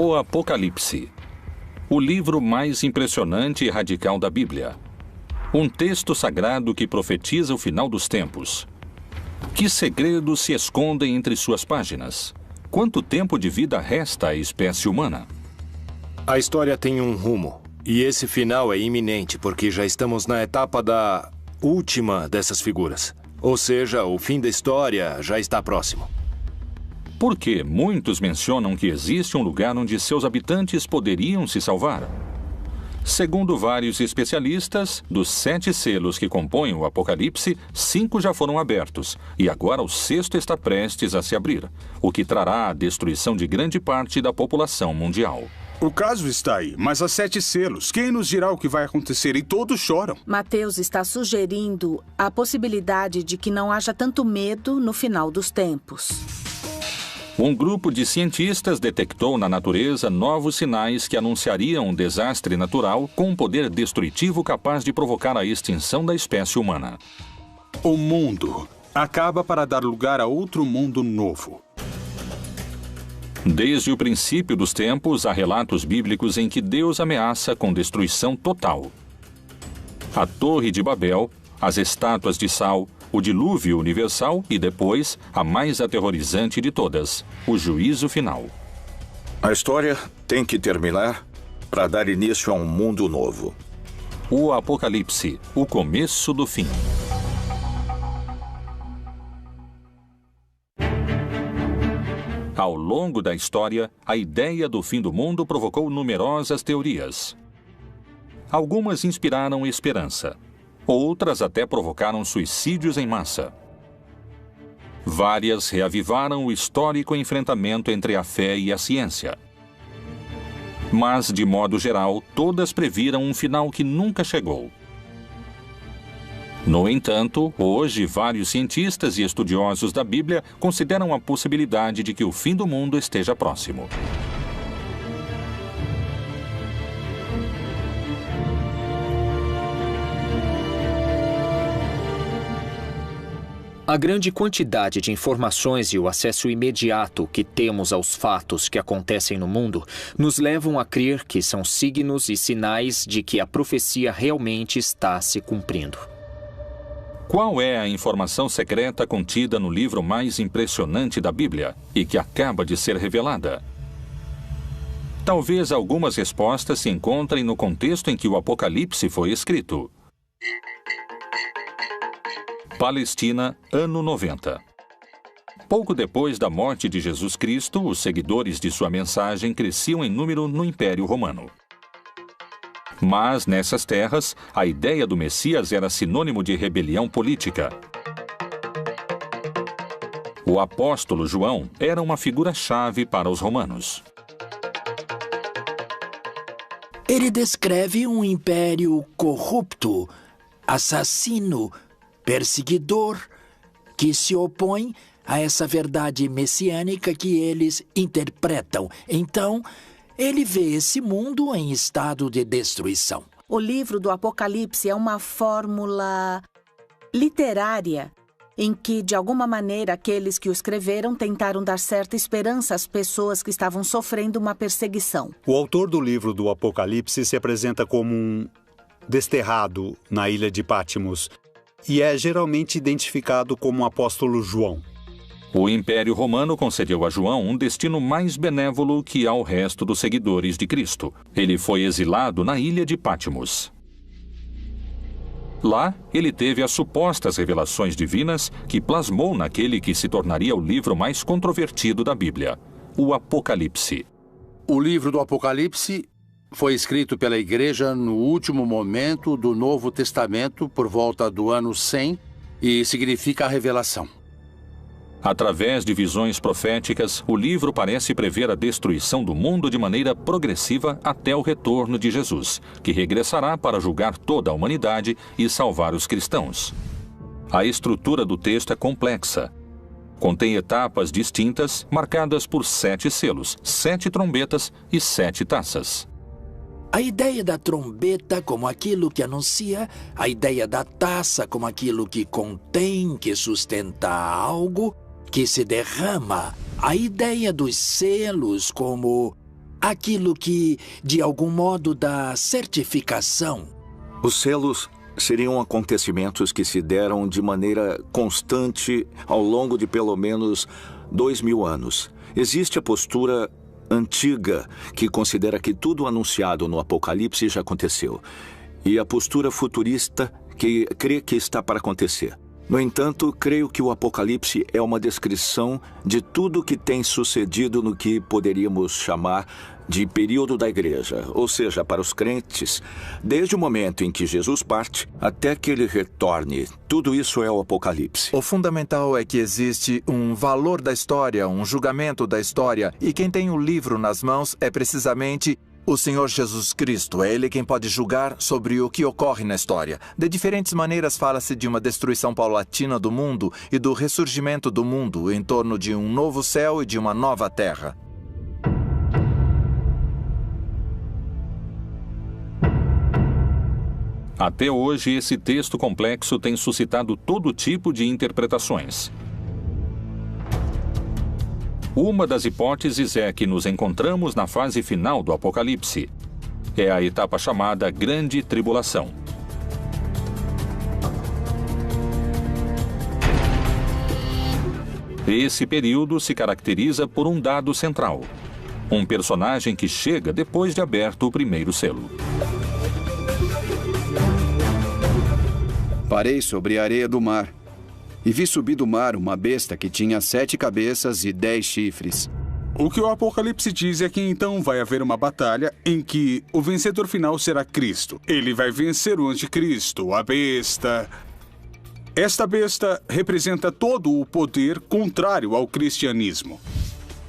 O Apocalipse, o livro mais impressionante e radical da Bíblia. Um texto sagrado que profetiza o final dos tempos. Que segredos se escondem entre suas páginas? Quanto tempo de vida resta à espécie humana? A história tem um rumo, e esse final é iminente, porque já estamos na etapa da última dessas figuras. Ou seja, o fim da história já está próximo. Porque muitos mencionam que existe um lugar onde seus habitantes poderiam se salvar. Segundo vários especialistas, dos 7 selos que compõem o Apocalipse, 5 já foram abertos, e agora o 6º está prestes a se abrir, o que trará a destruição de grande parte da população mundial. O caso está aí, mas há 7 selos. Quem nos dirá o que vai acontecer? E todos choram. Mateus está sugerindo a possibilidade de que não haja tanto medo no final dos tempos. Um grupo de cientistas detectou na natureza novos sinais que anunciariam um desastre natural com um poder destrutivo capaz de provocar a extinção da espécie humana. O mundo acaba para dar lugar a outro mundo novo. Desde o princípio dos tempos, há relatos bíblicos em que Deus ameaça com destruição total. A Torre de Babel, as estátuas de sal, o dilúvio universal e depois, a mais aterrorizante de todas, o juízo final. A história tem que terminar para dar início a um mundo novo. O Apocalipse, o começo do fim. Ao longo da história, a ideia do fim do mundo provocou numerosas teorias. Algumas inspiraram esperança. Outras até provocaram suicídios em massa. Várias reavivaram o histórico enfrentamento entre a fé e a ciência. Mas, de modo geral, todas previram um final que nunca chegou. No entanto, hoje, vários cientistas e estudiosos da Bíblia consideram a possibilidade de que o fim do mundo esteja próximo. A grande quantidade de informações e o acesso imediato que temos aos fatos que acontecem no mundo nos levam a crer que são signos e sinais de que a profecia realmente está se cumprindo. Qual é a informação secreta contida no livro mais impressionante da Bíblia e que acaba de ser revelada? Talvez algumas respostas se encontrem no contexto em que o Apocalipse foi escrito. Palestina, ano 90. Pouco depois da morte de Jesus Cristo, os seguidores de sua mensagem cresciam em número no Império Romano. Mas, nessas terras, a ideia do Messias era sinônimo de rebelião política. O apóstolo João era uma figura-chave para os romanos. Ele descreve um império corrupto, assassino, perseguidor, que se opõe a essa verdade messiânica que eles interpretam. Então, ele vê esse mundo em estado de destruição. O livro do Apocalipse é uma fórmula literária em que, de alguma maneira, aqueles que o escreveram tentaram dar certa esperança às pessoas que estavam sofrendo uma perseguição. O autor do livro do Apocalipse se apresenta como um desterrado na ilha de Patmos e é geralmente identificado como o apóstolo João. O Império Romano concedeu a João um destino mais benévolo que ao resto dos seguidores de Cristo. Ele foi exilado na ilha de Patmos. Lá, ele teve as supostas revelações divinas que plasmou naquele que se tornaria o livro mais controvertido da Bíblia, o Apocalipse. O livro do Apocalipse foi escrito pela Igreja no último momento do Novo Testamento, por volta do ano 100, e significa a revelação. Através de visões proféticas, o livro parece prever a destruição do mundo de maneira progressiva até o retorno de Jesus, que regressará para julgar toda a humanidade e salvar os cristãos. A estrutura do texto é complexa. Contém etapas distintas, marcadas por 7 selos, 7 trombetas e 7 taças. A ideia da trombeta como aquilo que anuncia, a ideia da taça como aquilo que contém, que sustenta algo, que se derrama, a ideia dos selos como aquilo que, de algum modo, dá certificação. Os selos seriam acontecimentos que se deram de maneira constante ao longo de pelo menos 2000 anos. Existe a postura antiga, que considera que tudo anunciado no Apocalipse já aconteceu, e a postura futurista, que crê que está para acontecer. No entanto, creio que o Apocalipse é uma descrição de tudo que tem sucedido no que poderíamos chamar de período da igreja, ou seja, para os crentes, desde o momento em que Jesus parte até que ele retorne. Tudo isso é o Apocalipse. O fundamental é que existe um valor da história, um julgamento da história, e quem tem o livro nas mãos é precisamente o Senhor Jesus Cristo. É Ele quem pode julgar sobre o que ocorre na história. De diferentes maneiras fala-se de uma destruição paulatina do mundo e do ressurgimento do mundo em torno de um novo céu e de uma nova terra. Até hoje, esse texto complexo tem suscitado todo tipo de interpretações. Uma das hipóteses é que nos encontramos na fase final do Apocalipse. É a etapa chamada Grande Tribulação. Esse período se caracteriza por um dado central: um personagem que chega depois de aberto o primeiro selo. Parei sobre a areia do mar, e vi subir do mar uma besta que tinha 7 cabeças e 10 chifres. O que o Apocalipse diz é que então vai haver uma batalha em que o vencedor final será Cristo. Ele vai vencer o anticristo, a besta. Esta besta representa todo o poder contrário ao cristianismo.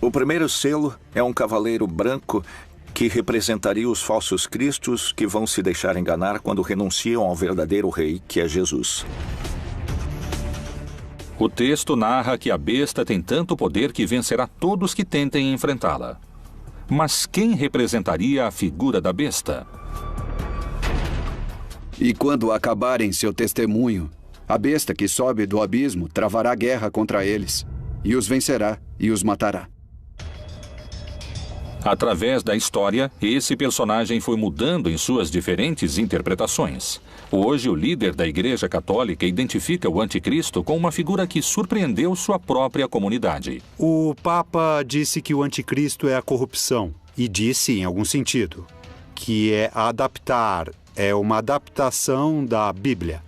O primeiro selo é um cavaleiro branco que representaria os falsos cristos que vão se deixar enganar quando renunciam ao verdadeiro rei, que é Jesus. O texto narra que a besta tem tanto poder que vencerá todos que tentem enfrentá-la. Mas quem representaria a figura da besta? E quando acabarem seu testemunho, a besta que sobe do abismo travará guerra contra eles, e os vencerá e os matará. Através da história, esse personagem foi mudando em suas diferentes interpretações. Hoje, o líder da Igreja Católica identifica o anticristo com uma figura que surpreendeu sua própria comunidade. O Papa disse que o anticristo é a corrupção, e disse, em algum sentido, que é uma adaptação da Bíblia.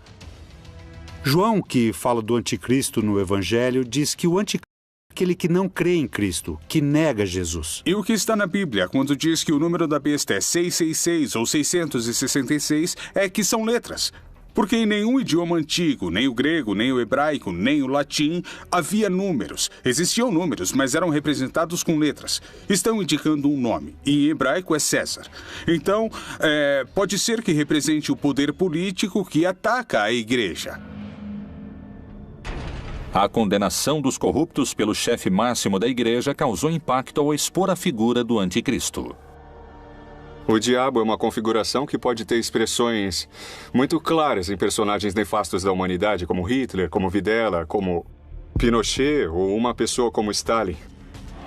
João, que fala do anticristo no Evangelho, diz que o anticristo é aquele que não crê em Cristo, que nega Jesus. E o que está na Bíblia, quando diz que o número da besta é 666 ou 666, é que são letras. Porque em nenhum idioma antigo, nem o grego, nem o hebraico, nem o latim, havia números. Existiam números, mas eram representados com letras. Estão indicando um nome, e em hebraico é César. Então, pode ser que represente o poder político que ataca a igreja. A condenação dos corruptos pelo chefe máximo da igreja causou impacto ao expor a figura do anticristo. O diabo é uma configuração que pode ter expressões muito claras em personagens nefastos da humanidade, como Hitler, como Videla, como Pinochet ou uma pessoa como Stalin.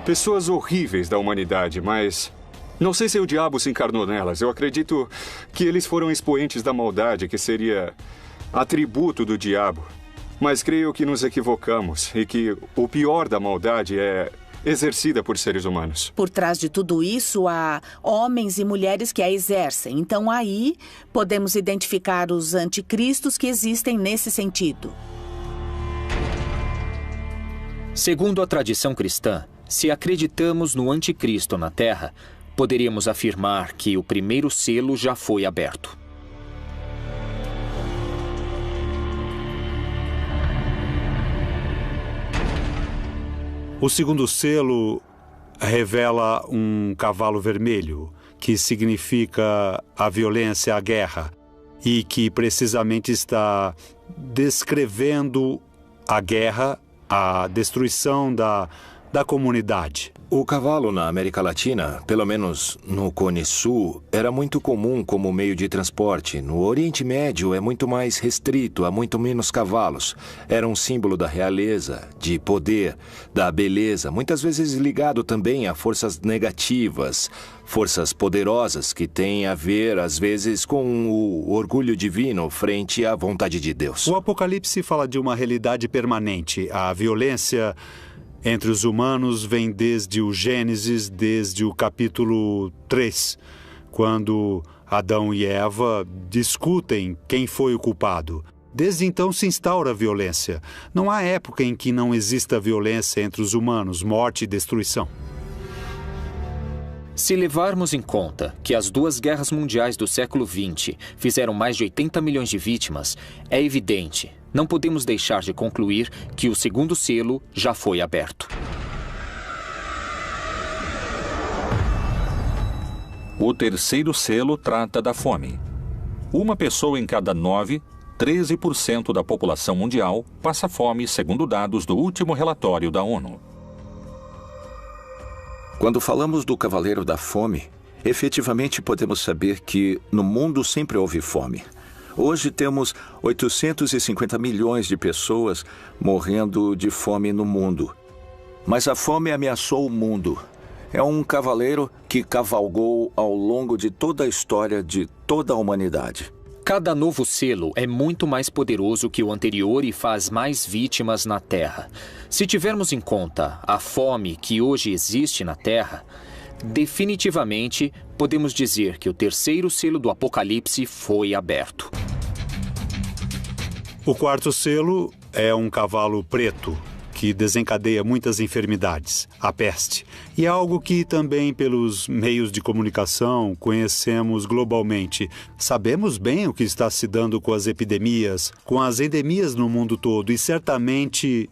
Pessoas horríveis da humanidade, mas não sei se o diabo se encarnou nelas. Eu acredito que eles foram expoentes da maldade, que seria atributo do diabo. Mas creio que nos equivocamos e que o pior da maldade é exercida por seres humanos. Por trás de tudo isso, há homens e mulheres que a exercem. Então, aí, podemos identificar os anticristos que existem nesse sentido. Segundo a tradição cristã, se acreditamos no anticristo na Terra, poderíamos afirmar que o primeiro selo já foi aberto. O segundo selo revela um cavalo vermelho, que significa a violência, a guerra, e que precisamente está descrevendo a guerra, a destruição da comunidade. O cavalo na América Latina, pelo menos no Cone Sul, era muito comum como meio de transporte. No Oriente Médio é muito mais restrito, há muito menos cavalos. Era um símbolo da realeza, de poder, da beleza, muitas vezes ligado também a forças negativas, forças poderosas que têm a ver, às vezes, com o orgulho divino frente à vontade de Deus. O Apocalipse fala de uma realidade permanente. A violência entre os humanos vem desde o Gênesis, desde o capítulo 3, quando Adão e Eva discutem quem foi o culpado. Desde então se instaura a violência. Não há época em que não exista violência entre os humanos, morte e destruição. Se levarmos em conta que as duas guerras mundiais do século XX fizeram mais de 80 milhões de vítimas, é evidente, não podemos deixar de concluir que o segundo selo já foi aberto. O terceiro selo trata da fome. Uma pessoa em cada 9, 13% da população mundial, passa fome, segundo dados do último relatório da ONU. Quando falamos do Cavaleiro da Fome, efetivamente podemos saber que no mundo sempre houve fome. Hoje temos 850 milhões de pessoas morrendo de fome no mundo. Mas a fome ameaçou o mundo. É um cavaleiro que cavalgou ao longo de toda a história de toda a humanidade. Cada novo selo é muito mais poderoso que o anterior e faz mais vítimas na Terra. Se tivermos em conta a fome que hoje existe na Terra, definitivamente podemos dizer que o terceiro selo do Apocalipse foi aberto. O quarto selo é um cavalo preto, que desencadeia muitas enfermidades, a peste. E é algo que também pelos meios de comunicação conhecemos globalmente. Sabemos bem o que está se dando com as epidemias, com as endemias no mundo todo, e certamente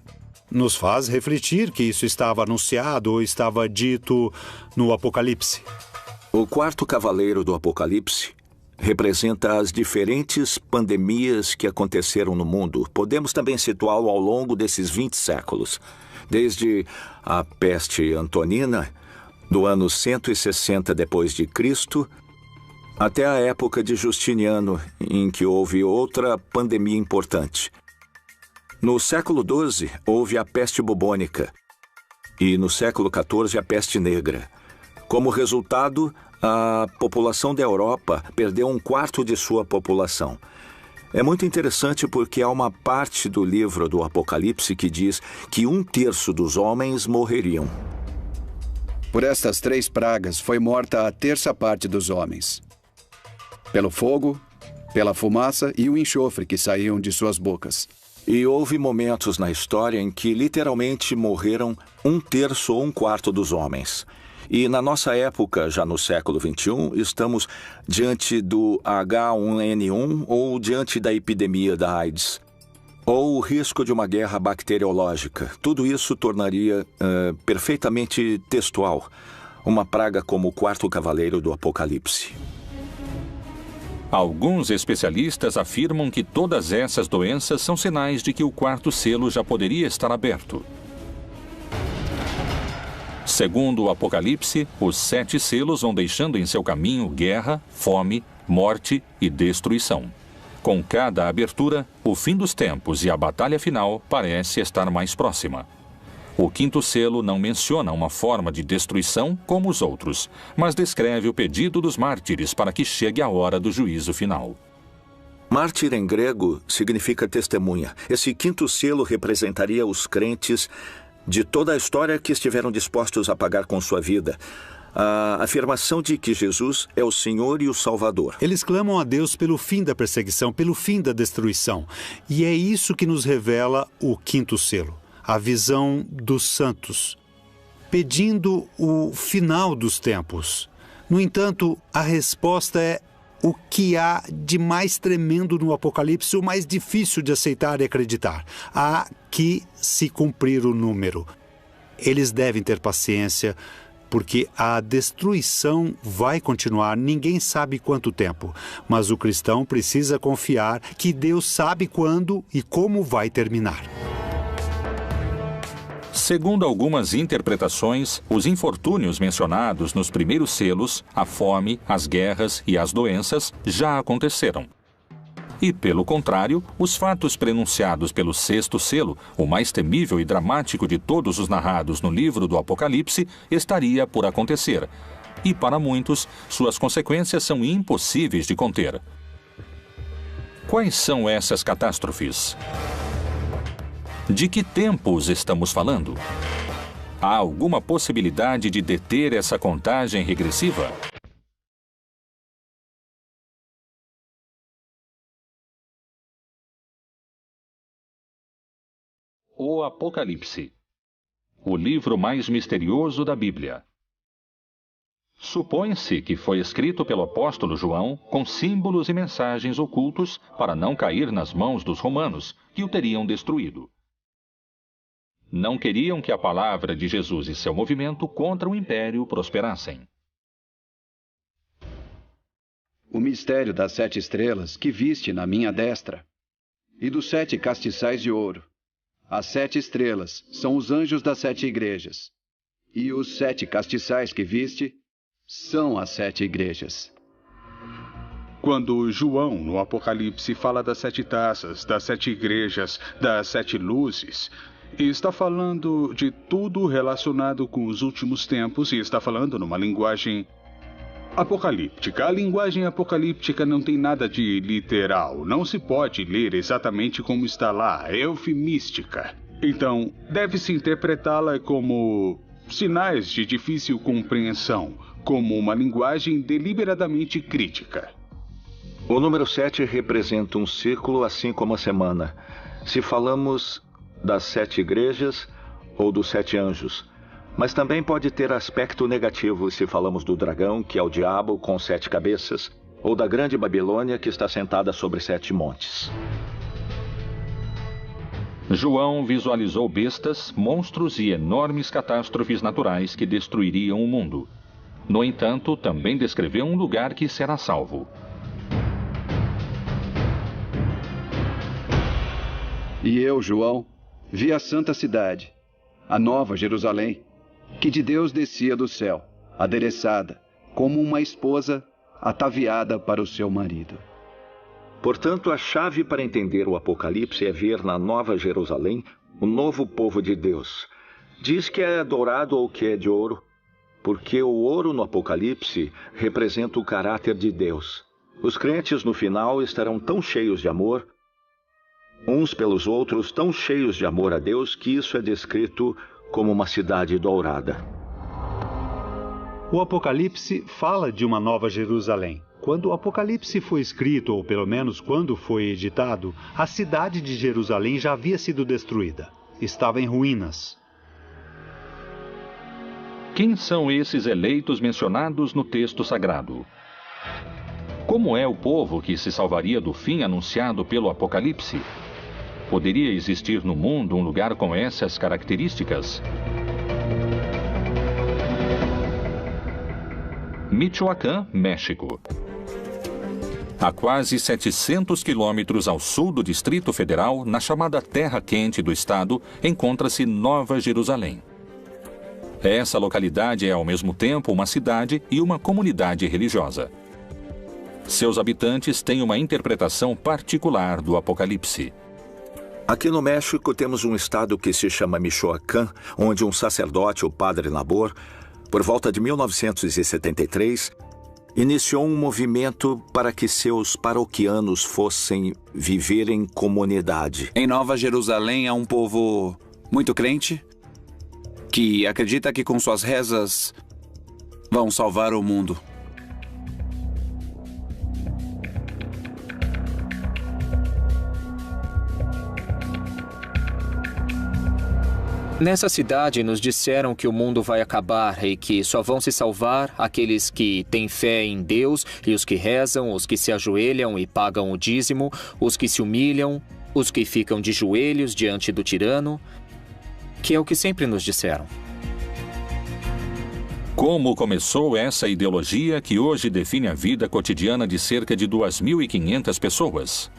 nos faz refletir que isso estava anunciado ou estava dito no Apocalipse. O quarto cavaleiro do Apocalipse representa as diferentes pandemias que aconteceram no mundo. Podemos também situá-lo ao longo desses 20 séculos. Desde a peste antonina, do ano 160 depois de Cristo, até a época de Justiniano, em que houve outra pandemia importante. No século XII, houve a peste bubônica e no século XIV a peste negra. Como resultado, a população da Europa perdeu 1/4 de sua população. É muito interessante porque há uma parte do livro do Apocalipse que diz que 1/3 dos homens morreriam. Por estas 3 pragas foi morta a 1/3 parte dos homens. Pelo fogo, pela fumaça e o enxofre que saíam de suas bocas. E houve momentos na história em que literalmente morreram 1/3 ou 1/4 dos homens. E na nossa época, já no século XXI, estamos diante do H1N1 ou diante da epidemia da AIDS, ou o risco de uma guerra bacteriológica. Tudo isso tornaria perfeitamente textual uma praga como o quarto cavaleiro do Apocalipse. Alguns especialistas afirmam que todas essas doenças são sinais de que o quarto selo já poderia estar aberto. Segundo o Apocalipse, os 7 selos vão deixando em seu caminho guerra, fome, morte e destruição. Com cada abertura, o fim dos tempos e a batalha final parece estar mais próxima. O quinto selo não menciona uma forma de destruição como os outros, mas descreve o pedido dos mártires para que chegue a hora do juízo final. Mártir em grego significa testemunha. Esse quinto selo representaria os crentes de toda a história que estiveram dispostos a pagar com sua vida. A afirmação de que Jesus é o Senhor e o Salvador. Eles clamam a Deus pelo fim da perseguição, pelo fim da destruição. E é isso que nos revela o quinto selo, a visão dos santos, pedindo o final dos tempos. No entanto, a resposta é o que há de mais tremendo no Apocalipse, o mais difícil de aceitar e acreditar. Há que se cumprir o número. Eles devem ter paciência, porque a destruição vai continuar, ninguém sabe quanto tempo. Mas o cristão precisa confiar que Deus sabe quando e como vai terminar. Segundo algumas interpretações, os infortúnios mencionados nos primeiros selos, a fome, as guerras e as doenças, já aconteceram. E, pelo contrário, os fatos prenunciados pelo sexto selo, o mais temível e dramático de todos os narrados no livro do Apocalipse, estaria por acontecer. E, para muitos, suas consequências são impossíveis de conter. Quais são essas catástrofes? De que tempos estamos falando? Há alguma possibilidade de deter essa contagem regressiva? O Apocalipse, o livro mais misterioso da Bíblia. Supõe-se que foi escrito pelo apóstolo João com símbolos e mensagens ocultos para não cair nas mãos dos romanos, que o teriam destruído. Não queriam que a palavra de Jesus e seu movimento contra o império prosperassem. O mistério das 7 estrelas que viste na minha destra e dos 7 castiçais de ouro. As 7 estrelas são os anjos das 7 igrejas, e os 7 castiçais que viste são as 7 igrejas. Quando João, no Apocalipse, fala das 7 taças, das 7 igrejas, das 7 luzes, está falando de tudo relacionado com os últimos tempos e está falando numa linguagem apocalíptica. A linguagem apocalíptica não tem nada de literal. Não se pode ler exatamente como está lá. É eufemística. Então, deve-se interpretá-la como sinais de difícil compreensão, como uma linguagem deliberadamente crítica. O número 7 representa um círculo, assim como a semana. Se falamos das 7 igrejas ou dos 7 anjos, mas também pode ter aspecto negativo se falamos do dragão, que é o diabo com 7 cabeças, ou da grande Babilônia, que está sentada sobre 7 montes. João visualizou bestas, monstros e enormes catástrofes naturais que destruiriam o mundo. No entanto, também descreveu um lugar que será salvo. E eu, João, vi a santa cidade, a nova Jerusalém, que de Deus descia do céu, adereçada, como uma esposa ataviada para o seu marido. Portanto, a chave para entender o Apocalipse é ver na Nova Jerusalém o novo povo de Deus. Diz que é dourado ou que é de ouro, porque o ouro no Apocalipse representa o caráter de Deus. Os crentes no final estarão tão cheios de amor, uns pelos outros, tão cheios de amor a Deus, que isso é descrito como uma cidade dourada. O Apocalipse fala de uma nova Jerusalém. Quando o Apocalipse foi escrito, ou pelo menos quando foi editado, a cidade de Jerusalém já havia sido destruída. Estava em ruínas. Quem são esses eleitos mencionados no texto sagrado? Como é o povo que se salvaria do fim anunciado pelo Apocalipse? Poderia existir no mundo um lugar com essas características? Michoacán, México. A quase 700 quilômetros ao sul do Distrito Federal, na chamada Terra Quente do estado, encontra-se Nova Jerusalém. Essa localidade é ao mesmo tempo uma cidade e uma comunidade religiosa. Seus habitantes têm uma interpretação particular do Apocalipse. Aqui no México temos um estado que se chama Michoacán, onde um sacerdote, o padre Nabor, por volta de 1973, iniciou um movimento para que seus paroquianos fossem viver em comunidade. Em Nova Jerusalém há um povo muito crente que acredita que com suas rezas vão salvar o mundo. Nessa cidade nos disseram que o mundo vai acabar e que só vão se salvar aqueles que têm fé em Deus e os que rezam, os que se ajoelham e pagam o dízimo, os que se humilham, os que ficam de joelhos diante do tirano, que é o que sempre nos disseram. Como começou essa ideologia que hoje define a vida cotidiana de cerca de 2.500 pessoas?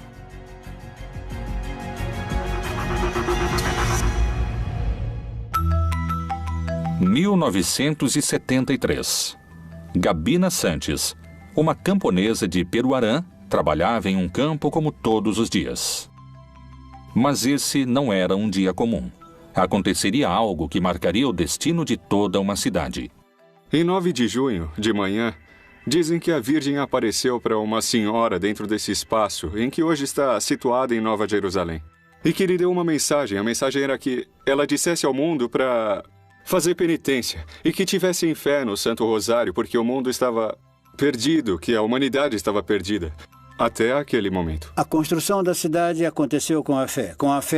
1973. Gabina Sanches, uma camponesa de Peruarã, trabalhava em um campo como todos os dias. Mas esse não era um dia comum. Aconteceria algo que marcaria o destino de toda uma cidade. Em 9 de junho, de manhã, dizem que a Virgem apareceu para uma senhora dentro desse espaço em que hoje está situada em Nova Jerusalém. E que lhe deu uma mensagem. A mensagem era que ela dissesse ao mundo para fazer penitência e que tivessem fé no Santo Rosário, porque o mundo estava perdido, que a humanidade estava perdida. Até aquele momento. A construção da cidade aconteceu com a fé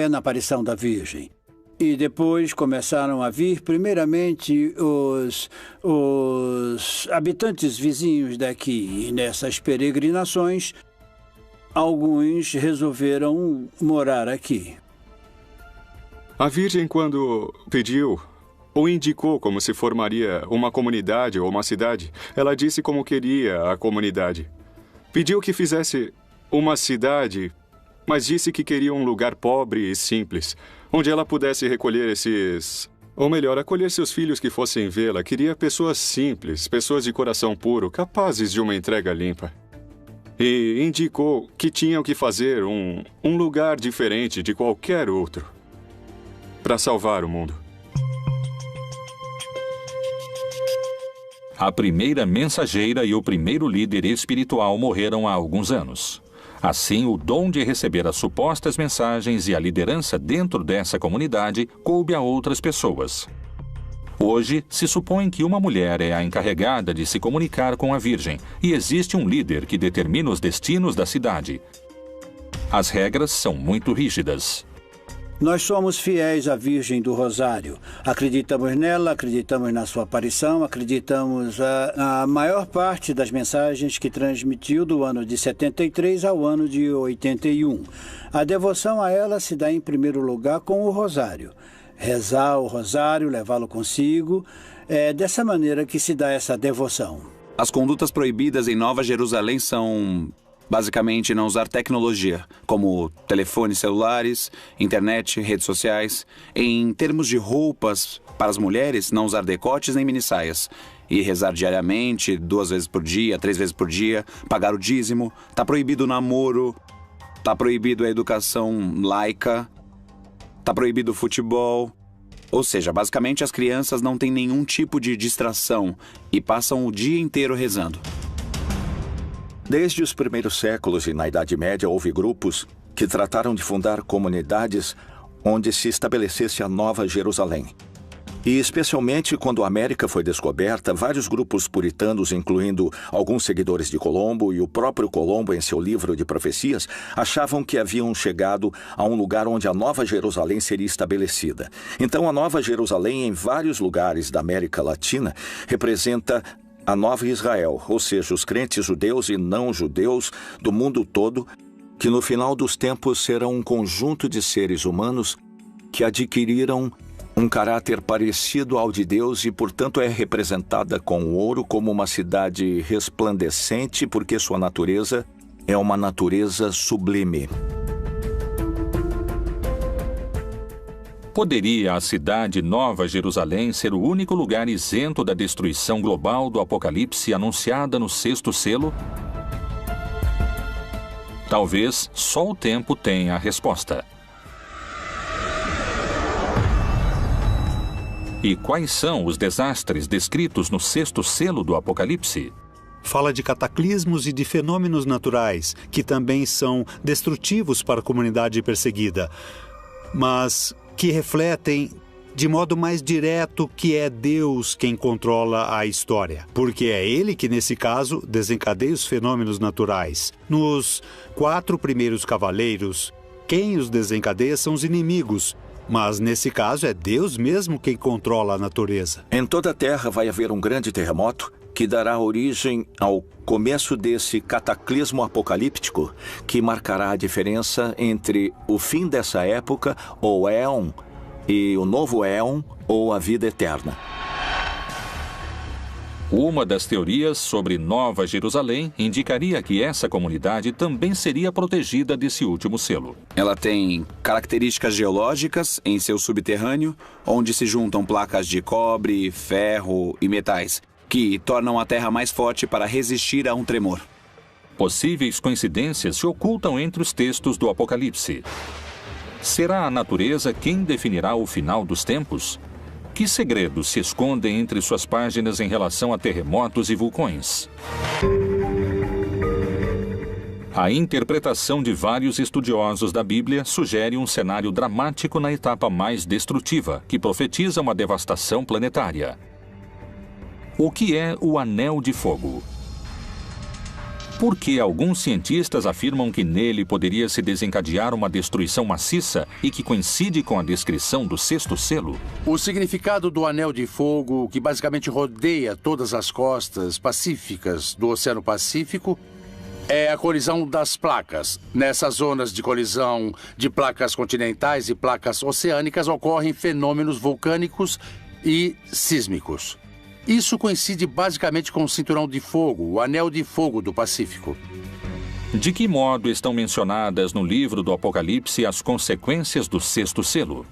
na aparição da Virgem. E depois começaram a vir, primeiramente, os habitantes vizinhos daqui. E nessas peregrinações, alguns resolveram morar aqui. A Virgem, quando pediu ou indicou como se formaria uma comunidade ou uma cidade, ela disse como queria a comunidade. Pediu que fizesse uma cidade, mas disse que queria um lugar pobre e simples, onde ela pudesse recolher acolher seus filhos que fossem vê-la. Queria pessoas simples, pessoas de coração puro, capazes de uma entrega limpa. E indicou que tinham que fazer um lugar diferente de qualquer outro para salvar o mundo. A primeira mensageira e o primeiro líder espiritual morreram há alguns anos. Assim, o dom de receber as supostas mensagens e a liderança dentro dessa comunidade coube a outras pessoas. Hoje, se supõe que uma mulher é a encarregada de se comunicar com a Virgem e existe um líder que determina os destinos da cidade. As regras são muito rígidas. Nós somos fiéis à Virgem do Rosário. Acreditamos nela, acreditamos na sua aparição, acreditamos na maior parte das mensagens que transmitiu do ano de 73 ao ano de 81. A devoção a ela se dá em primeiro lugar com o Rosário. Rezar o Rosário, levá-lo consigo, é dessa maneira que se dá essa devoção. As condutas proibidas em Nova Jerusalém são... basicamente, não usar tecnologia, como telefones celulares, internet, redes sociais. Em termos de roupas, para as mulheres, não usar decotes nem minissaias. E rezar diariamente, 2 vezes por dia, 3 vezes por dia, pagar o dízimo. Está proibido o namoro, está proibido a educação laica, está proibido o futebol. Ou seja, basicamente, as crianças não têm nenhum tipo de distração e passam o dia inteiro rezando. Desde os primeiros séculos e na Idade Média houve grupos que trataram de fundar comunidades onde se estabelecesse a Nova Jerusalém. E especialmente quando a América foi descoberta, vários grupos puritanos, incluindo alguns seguidores de Colombo e o próprio Colombo em seu livro de profecias, achavam que haviam chegado a um lugar onde a Nova Jerusalém seria estabelecida. Então a Nova Jerusalém em vários lugares da América Latina representa a Nova Israel, ou seja, os crentes judeus e não judeus do mundo todo, que no final dos tempos serão um conjunto de seres humanos que adquiriram um caráter parecido ao de Deus e, portanto, é representada com o ouro como uma cidade resplandecente, porque sua natureza é uma natureza sublime. Poderia a cidade Nova Jerusalém ser o único lugar isento da destruição global do Apocalipse anunciada no 6º selo? Talvez só o tempo tenha a resposta. E quais são os desastres descritos no 6º selo do Apocalipse? Fala de cataclismos e de fenômenos naturais, que também são destrutivos para a comunidade perseguida, mas que refletem de modo mais direto que é Deus quem controla a história. Porque é Ele que, nesse caso, desencadeia os fenômenos naturais. Nos 4 primeiros cavaleiros, quem os desencadeia são os inimigos. Mas, nesse caso, é Deus mesmo quem controla a natureza. Em toda a Terra vai haver um grande terremoto que dará origem ao começo desse cataclismo apocalíptico que marcará a diferença entre o fim dessa época, ou éon, e o novo éon, ou a vida eterna. Uma das teorias sobre Nova Jerusalém indicaria que essa comunidade também seria protegida desse último selo. Ela tem características geológicas em seu subterrâneo, onde se juntam placas de cobre, ferro e metais, que tornam a terra mais forte para resistir a um tremor. Possíveis coincidências se ocultam entre os textos do Apocalipse. Será a natureza quem definirá o final dos tempos? Que segredos se escondem entre suas páginas em relação a terremotos e vulcões? A interpretação de vários estudiosos da Bíblia sugere um cenário dramático na etapa mais destrutiva, que profetiza uma devastação planetária. O que é o Anel de Fogo? Por que alguns cientistas afirmam que nele poderia se desencadear uma destruição maciça e que coincide com a descrição do sexto selo? O significado do Anel de Fogo, que basicamente rodeia todas as costas pacíficas do Oceano Pacífico, é a colisão das placas. Nessas zonas de colisão de placas continentais e placas oceânicas ocorrem fenômenos vulcânicos e sísmicos. Isso coincide basicamente com o Cinturão de Fogo, o Anel de Fogo do Pacífico. De que modo estão mencionadas no livro do Apocalipse as consequências do sexto selo?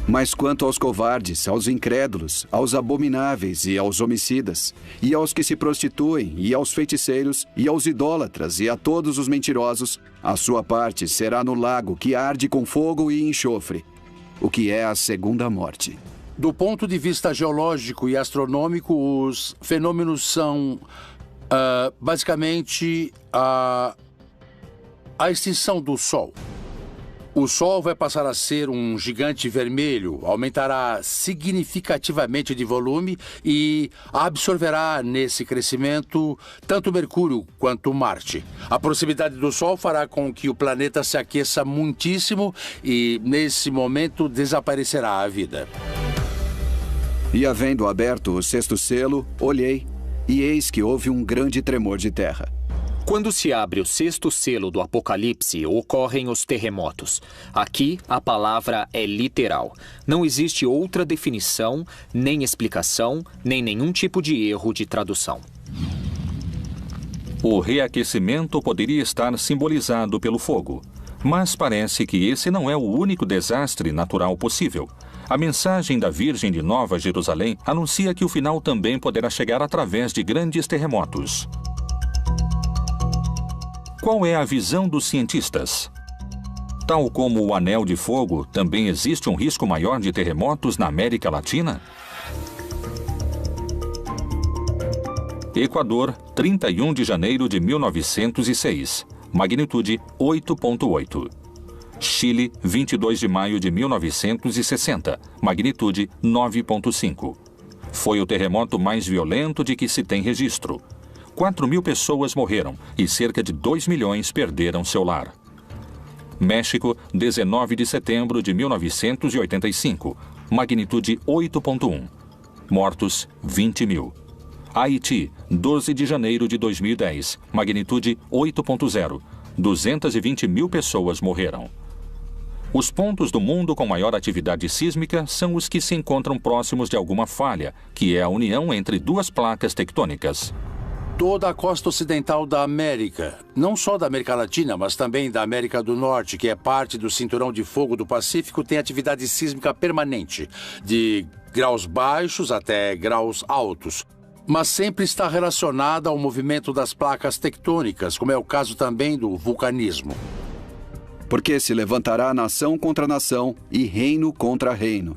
Mas quanto aos covardes, aos incrédulos, aos abomináveis e aos homicidas, e aos que se prostituem, e aos feiticeiros, e aos idólatras, e a todos os mentirosos, a sua parte será no lago que arde com fogo e enxofre, o que é a segunda morte. Do ponto de vista geológico e astronômico, os fenômenos são basicamente a extinção do Sol. O Sol vai passar a ser um gigante vermelho, aumentará significativamente de volume e absorverá nesse crescimento tanto Mercúrio quanto Marte. A proximidade do Sol fará com que o planeta se aqueça muitíssimo e, nesse momento, desaparecerá a vida. E havendo aberto o sexto selo, olhei, e eis que houve um grande tremor de terra. Quando se abre o sexto selo do Apocalipse, ocorrem os terremotos. Aqui, a palavra é literal. Não existe outra definição, nem explicação, nem nenhum tipo de erro de tradução. O reaquecimento poderia estar simbolizado pelo fogo, mas parece que esse não é o único desastre natural possível. A mensagem da Virgem de Nova Jerusalém anuncia que o final também poderá chegar através de grandes terremotos. Qual é a visão dos cientistas? Tal como o Anel de Fogo, também existe um risco maior de terremotos na América Latina? Equador, 31 de janeiro de 1906, magnitude 8.8. Chile, 22 de maio de 1960, magnitude 9.5. Foi o terremoto mais violento de que se tem registro. 4.000 pessoas morreram e cerca de 2 milhões perderam seu lar. México, 19 de setembro de 1985, magnitude 8.1. Mortos, 20 mil. Haiti, 12 de janeiro de 2010, magnitude 8.0. 220 mil pessoas morreram. Os pontos do mundo com maior atividade sísmica são os que se encontram próximos de alguma falha, que é a união entre duas placas tectônicas. Toda a costa ocidental da América, não só da América Latina, mas também da América do Norte, que é parte do Cinturão de Fogo do Pacífico, tem atividade sísmica permanente, de graus baixos até graus altos, mas sempre está relacionada ao movimento das placas tectônicas, como é o caso também do vulcanismo. Porque se levantará nação contra nação e reino contra reino.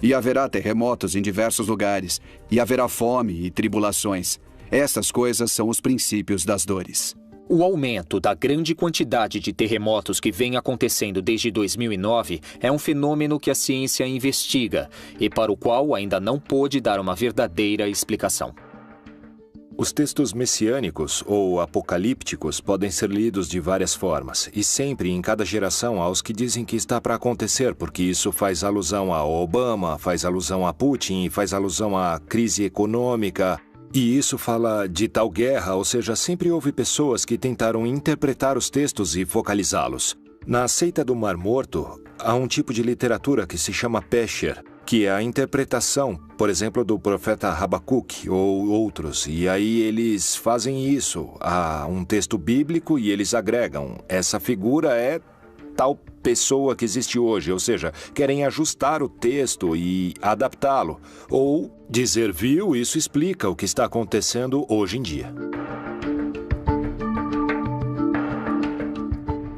E haverá terremotos em diversos lugares, e haverá fome e tribulações. Estas coisas são os princípios das dores. O aumento da grande quantidade de terremotos que vem acontecendo desde 2009 é um fenômeno que a ciência investiga e para o qual ainda não pôde dar uma verdadeira explicação. Os textos messiânicos ou apocalípticos podem ser lidos de várias formas, e sempre em cada geração há os que dizem que está para acontecer, porque isso faz alusão a Obama, faz alusão a Putin, faz alusão à crise econômica, e isso fala de tal guerra, ou seja, sempre houve pessoas que tentaram interpretar os textos e focalizá-los. Na seita do Mar Morto, há um tipo de literatura que se chama Pesher, que é a interpretação por exemplo, do profeta Habacuque ou outros. E aí eles fazem isso. Há um texto bíblico e eles agregam. Essa figura é tal pessoa que existe hoje. Ou seja, querem ajustar o texto e adaptá-lo. Ou dizer, viu, isso explica o que está acontecendo hoje em dia.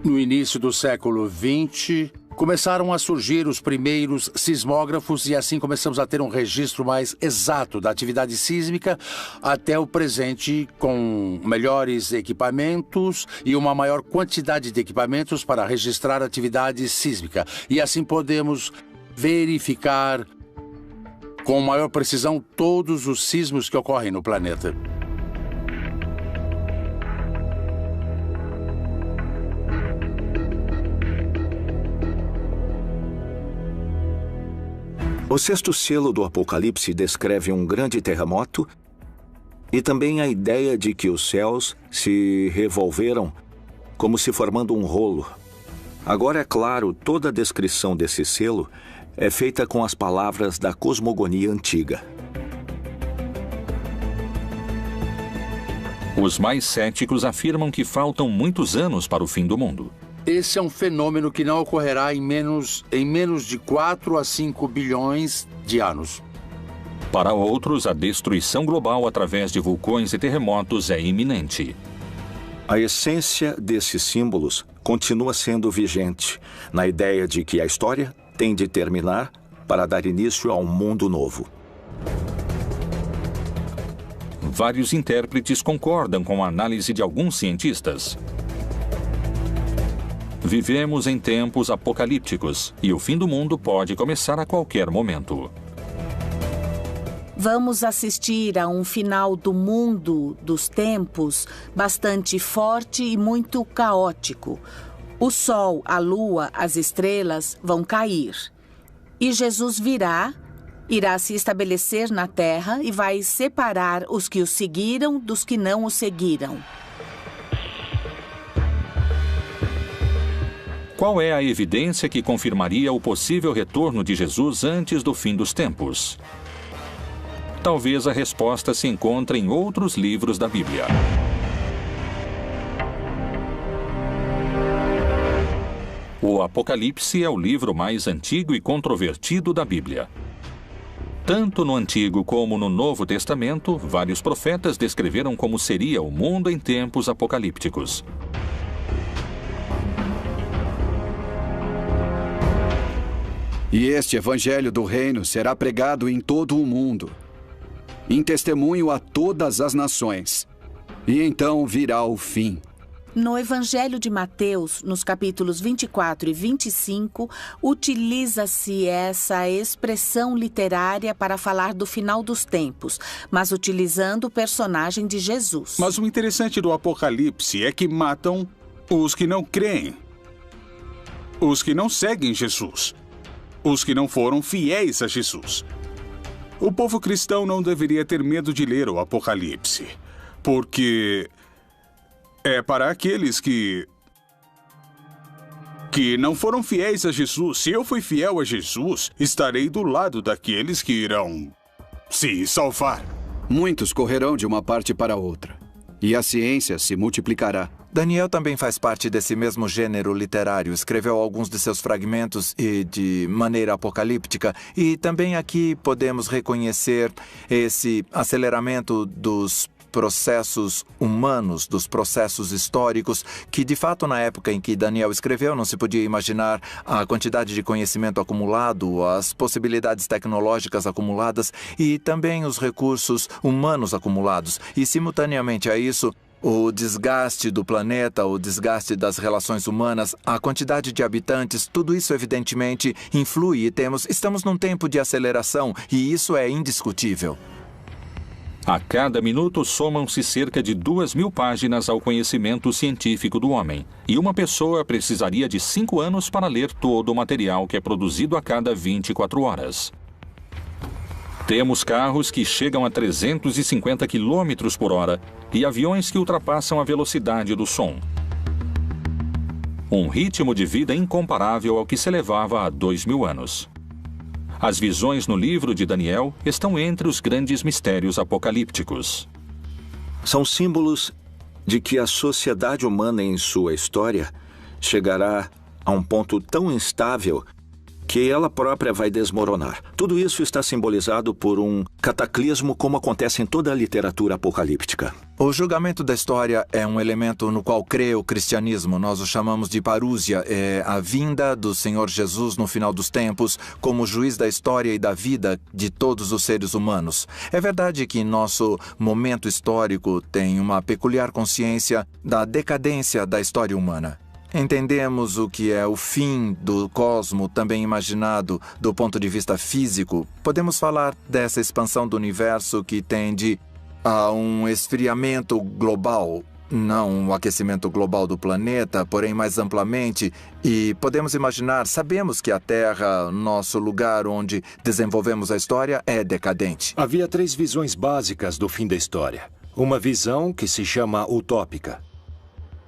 No início do século XX, começaram a surgir os primeiros sismógrafos e assim começamos a ter um registro mais exato da atividade sísmica até o presente, com melhores equipamentos e uma maior quantidade de equipamentos para registrar a atividade sísmica. E assim podemos verificar com maior precisão todos os sismos que ocorrem no planeta. O sexto selo do Apocalipse descreve um grande terremoto e também a ideia de que os céus se revolveram como se formando um rolo. Agora, é claro, toda a descrição desse selo é feita com as palavras da cosmogonia antiga. Os mais céticos afirmam que faltam muitos anos para o fim do mundo. Esse é um fenômeno que não ocorrerá em menos de 4 a 5 bilhões de anos. Para outros, a destruição global através de vulcões e terremotos é iminente. A essência desses símbolos continua sendo vigente, na ideia de que a história tem de terminar para dar início a um mundo novo. Vários intérpretes concordam com a análise de alguns cientistas. Vivemos em tempos apocalípticos e o fim do mundo pode começar a qualquer momento. Vamos assistir a um final do mundo dos tempos bastante forte e muito caótico. O sol, a lua, as estrelas vão cair. E Jesus irá se estabelecer na terra e vai separar os que o seguiram dos que não o seguiram. Qual é a evidência que confirmaria o possível retorno de Jesus antes do fim dos tempos? Talvez a resposta se encontre em outros livros da Bíblia. O Apocalipse é o livro mais antigo e controvertido da Bíblia. Tanto no Antigo como no Novo Testamento, vários profetas descreveram como seria o mundo em tempos apocalípticos. E este evangelho do reino será pregado em todo o mundo, em testemunho a todas as nações. E então virá o fim. No Evangelho de Mateus, nos capítulos 24 e 25, utiliza-se essa expressão literária para falar do final dos tempos, mas utilizando o personagem de Jesus. Mas o interessante do Apocalipse é que matam os que não creem, os que não seguem Jesus, os que não foram fiéis a Jesus. O povo cristão não deveria ter medo de ler o Apocalipse, porque é para aqueles que não foram fiéis a Jesus. Se eu fui fiel a Jesus, estarei do lado daqueles que irão se salvar. Muitos correrão de uma parte para outra, e a ciência se multiplicará. Daniel também faz parte desse mesmo gênero literário. Escreveu alguns de seus fragmentos e de maneira apocalíptica. E também aqui podemos reconhecer esse aceleramento dos processos humanos, dos processos históricos, que de fato na época em que Daniel escreveu não se podia imaginar a quantidade de conhecimento acumulado, as possibilidades tecnológicas acumuladas e também os recursos humanos acumulados. E simultaneamente a isso, o desgaste do planeta, o desgaste das relações humanas, a quantidade de habitantes, tudo isso evidentemente influi e estamos num tempo de aceleração e isso é indiscutível. A cada minuto somam-se cerca de 2.000 páginas ao conhecimento científico do homem, e uma pessoa precisaria de 5 anos para ler todo o material que é produzido a cada 24 horas. Temos carros que chegam a 350 km por hora e aviões que ultrapassam a velocidade do som. Um ritmo de vida incomparável ao que se levava há 2.000 anos. As visões no livro de Daniel estão entre os grandes mistérios apocalípticos. São símbolos de que a sociedade humana em sua história chegará a um ponto tão instável que ela própria vai desmoronar. Tudo isso está simbolizado por um cataclismo como acontece em toda a literatura apocalíptica. O julgamento da história é um elemento no qual crê o cristianismo. Nós o chamamos de parúsia. É a vinda do Senhor Jesus no final dos tempos como juiz da história e da vida de todos os seres humanos. É verdade que nosso momento histórico tem uma peculiar consciência da decadência da história humana. Entendemos o que é o fim do cosmo, também imaginado do ponto de vista físico. Podemos falar dessa expansão do universo que tende a um esfriamento global, não um aquecimento global do planeta, porém mais amplamente. E podemos imaginar, sabemos que a Terra, nosso lugar onde desenvolvemos a história, é decadente. Havia 3 visões básicas do fim da história. Uma visão que se chama utópica,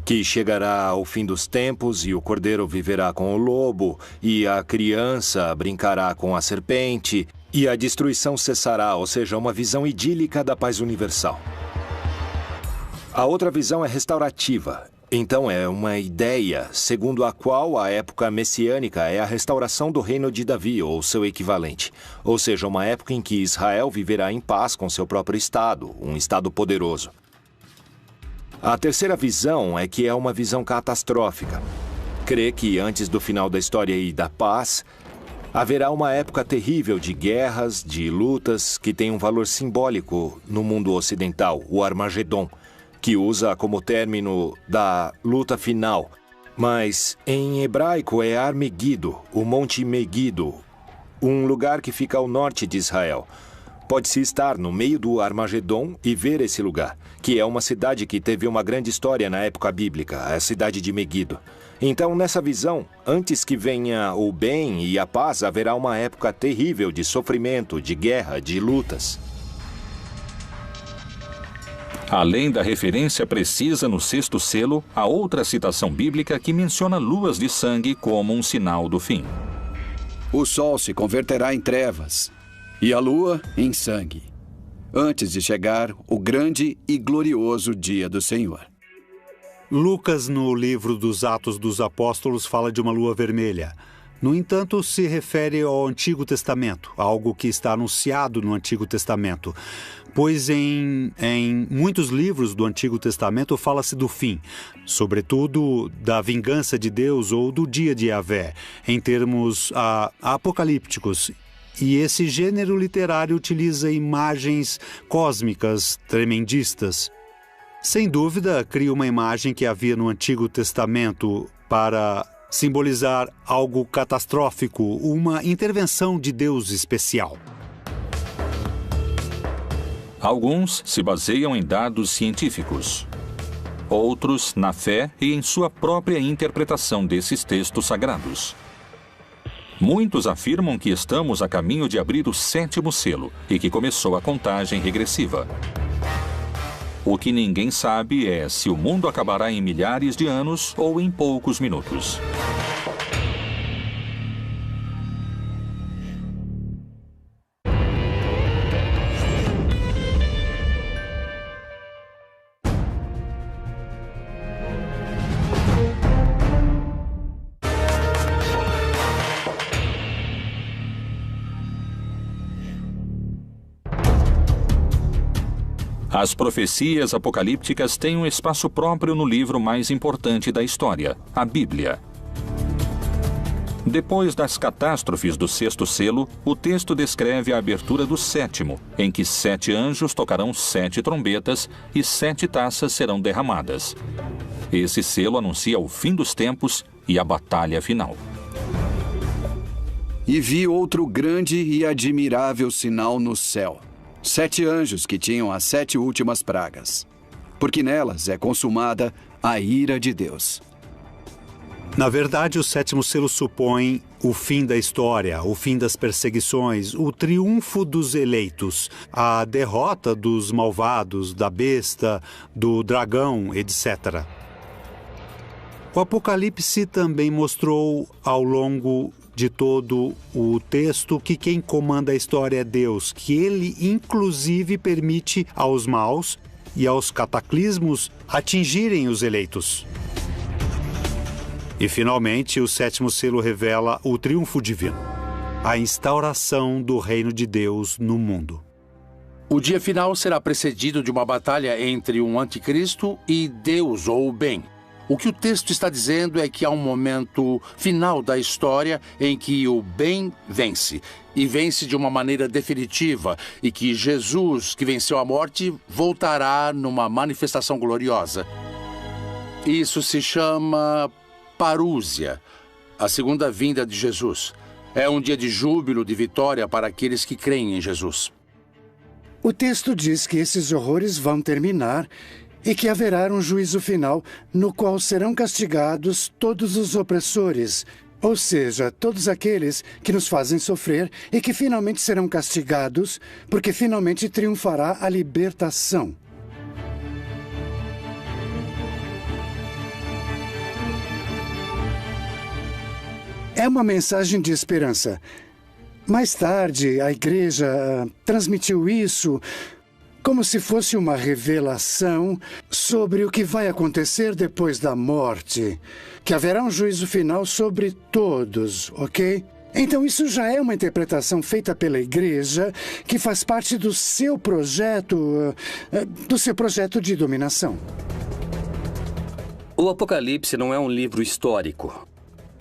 que chegará ao fim dos tempos e o cordeiro viverá com o lobo, e a criança brincará com a serpente, e a destruição cessará, ou seja, uma visão idílica da paz universal. A outra visão é restaurativa. Então é uma ideia segundo a qual a época messiânica é a restauração do reino de Davi, ou seu equivalente. Ou seja, uma época em que Israel viverá em paz com seu próprio estado, um estado poderoso. A terceira visão é que é uma visão catastrófica. Crê que antes do final da história e da paz, haverá uma época terrível de guerras, de lutas, que tem um valor simbólico no mundo ocidental, o Armagedon, que usa como término da luta final. Mas em hebraico é Armegido, o Monte Megido, um lugar que fica ao norte de Israel. Pode-se estar no meio do Armagedon e ver esse lugar, que é uma cidade que teve uma grande história na época bíblica, a cidade de Megido. Então, nessa visão, antes que venha o bem e a paz, haverá uma época terrível de sofrimento, de guerra, de lutas. Além da referência precisa no 6º selo, há outra citação bíblica que menciona luas de sangue como um sinal do fim. O sol se converterá em trevas e a lua em sangue, antes de chegar o grande e glorioso dia do Senhor. Lucas, no livro dos Atos dos Apóstolos, fala de uma lua vermelha. No entanto, se refere ao Antigo Testamento, algo que está anunciado no Antigo Testamento. Pois em muitos livros do Antigo Testamento fala-se do fim, sobretudo da vingança de Deus ou do dia de Yahvé, em termos apocalípticos. E esse gênero literário utiliza imagens cósmicas tremendistas. Sem dúvida, cria uma imagem que havia no Antigo Testamento para simbolizar algo catastrófico, uma intervenção de Deus especial. Alguns se baseiam em dados científicos. Outros na fé e em sua própria interpretação desses textos sagrados. Muitos afirmam que estamos a caminho de abrir o 7º selo e que começou a contagem regressiva. O que ninguém sabe é se o mundo acabará em milhares de anos ou em poucos minutos. As profecias apocalípticas têm um espaço próprio no livro mais importante da história, a Bíblia. Depois das catástrofes do 6º selo, o texto descreve a abertura do 7º, em que 7 anjos tocarão 7 trombetas e 7 taças serão derramadas. Esse selo anuncia o fim dos tempos e a batalha final. E vi outro grande e admirável sinal no céu. 7 anjos que tinham as 7 últimas pragas, porque nelas é consumada a ira de Deus. Na verdade, o 7º selo supõe o fim da história, o fim das perseguições, o triunfo dos eleitos, a derrota dos malvados, da besta, do dragão, etc. O Apocalipse também mostrou ao longo de todo o texto que quem comanda a história é Deus, que ele inclusive permite aos maus e aos cataclismos atingirem os eleitos. E finalmente o sétimo selo revela o triunfo divino, a instauração do reino de Deus no mundo. O dia final será precedido de uma batalha entre um anticristo e Deus ou o bem. O que o texto está dizendo é que há um momento final da história em que o bem vence, e vence de uma maneira definitiva, e que Jesus, que venceu a morte, voltará numa manifestação gloriosa. Isso se chama parúzia, a segunda vinda de Jesus. É um dia de júbilo, de vitória para aqueles que creem em Jesus. O texto diz que esses horrores vão terminar e que haverá um juízo final no qual serão castigados todos os opressores, ou seja, todos aqueles que nos fazem sofrer e que finalmente serão castigados, porque finalmente triunfará a libertação. É uma mensagem de esperança. Mais tarde, a igreja transmitiu isso como se fosse uma revelação sobre o que vai acontecer depois da morte, que haverá um juízo final sobre todos, ok? Então isso já é uma interpretação feita pela igreja que faz parte do seu projeto de dominação. O Apocalipse não é um livro histórico.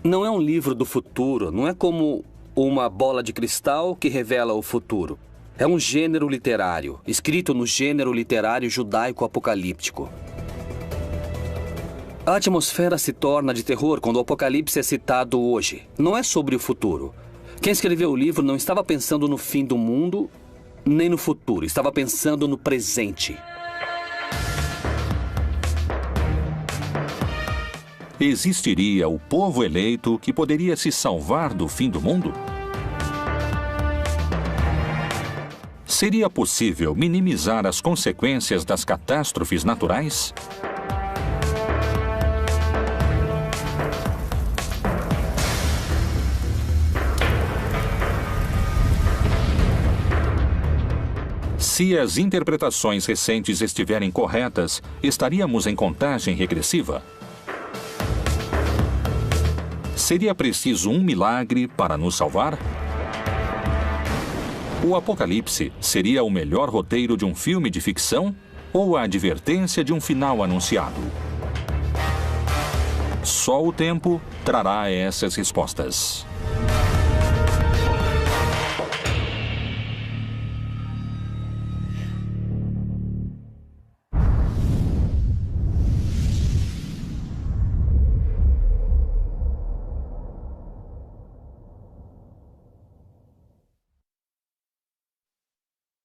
Não é um livro do futuro, não é como uma bola de cristal que revela o futuro. É um gênero literário, escrito no gênero literário judaico-apocalíptico. A atmosfera se torna de terror quando o Apocalipse é citado hoje. Não é sobre o futuro. Quem escreveu o livro não estava pensando no fim do mundo, nem no futuro. Estava pensando no presente. Existiria o povo eleito que poderia se salvar do fim do mundo? Seria possível minimizar as consequências das catástrofes naturais? Se as interpretações recentes estiverem corretas, estaríamos em contagem regressiva? Seria preciso um milagre para nos salvar? O Apocalipse seria o melhor roteiro de um filme de ficção ou a advertência de um final anunciado? Só o tempo trará essas respostas.